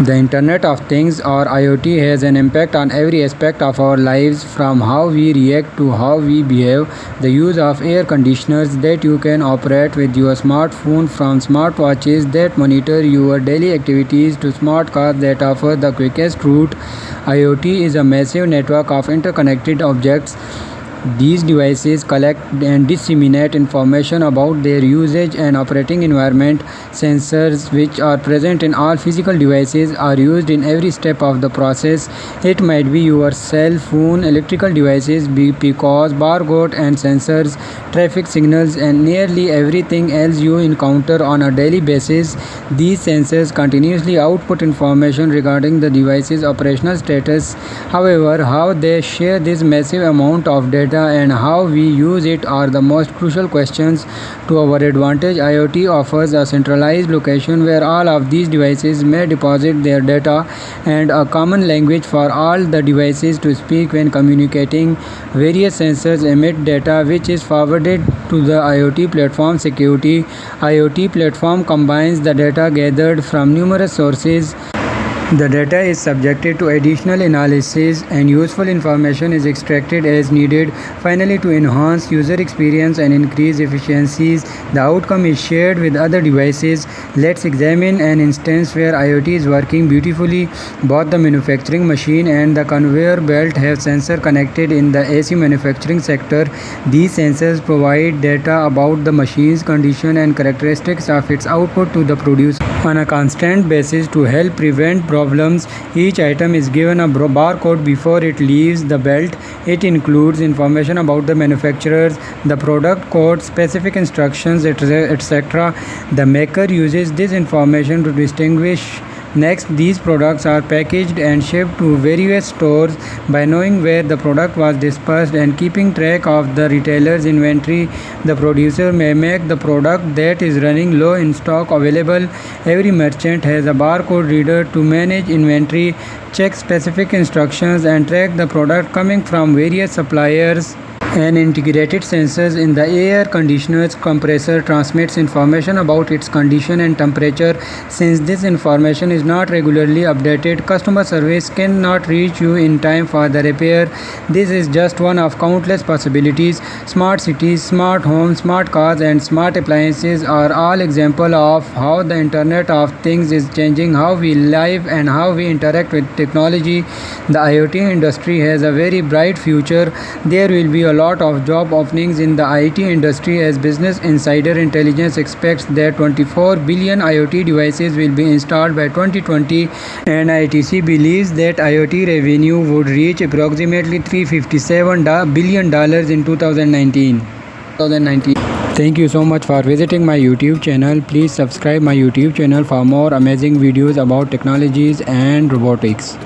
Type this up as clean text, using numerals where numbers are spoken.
The Internet of Things or IoT has an impact on every aspect of our lives, from how we react to how we behave. The use of air conditioners that you can operate with your smartphone, from smartwatches that monitor your daily activities to smart cars that offer the quickest route. IoT is a massive network of interconnected objects. These devices collect and disseminate information about their usage and operating environment. Sensors, which are present in all physical devices, are used in every step of the process. It might be your cell phone, electrical devices, because barcode and sensors, traffic signals, and nearly everything else you encounter on a daily basis. These sensors continuously output information regarding the device's operational status. However, how they share this massive amount of data and how we use it are the most crucial questions. To our advantage, IoT offers a centralized location where all of these devices may deposit their data, and a common language for all the devices to speak when communicating. Various sensors emit data which is forwarded to the IoT platform. Security: IoT platform combines the data gathered from numerous sources. The data is subjected to additional analysis and useful information is extracted as needed. Finally, to enhance user experience and increase efficiencies, the outcome is shared with other devices. Let's examine an instance where IoT is working beautifully. Both the manufacturing machine and the conveyor belt have sensors connected in the AC manufacturing sector. These sensors provide data about the machine's condition and characteristics of its output to the producer on a constant basis to help prevent problems. Each item is given a barcode before it leaves the belt. It includes information about the manufacturers, the product code, specific instructions, etc. The maker uses this information to distinguish. Next, these products are packaged and shipped to various stores. By knowing where the product was dispersed and keeping track of the retailer's inventory, the producer may make the product that is running low in stock available. Every merchant has a barcode reader to manage inventory, check specific instructions, and track the product coming from various suppliers. An integrated sensors in the air conditioner's compressor transmits information about its condition and temperature. Since this information is not regularly updated, customer service cannot reach you in time for the repair. This is just one of countless possibilities. Smart cities, smart homes, smart cars, and smart appliances are all examples of how the Internet of Things is changing how we live and how we interact with technology. The IoT industry has a very bright future. There will be a lot of job openings in the IT industry, as Business Insider Intelligence expects that 24 billion IoT devices will be installed by 2020, and ITC believes that IoT revenue would reach approximately $357 billion in 2019. Thank you so much for visiting my YouTube channel. Please subscribe my YouTube channel for more amazing videos about technologies and robotics.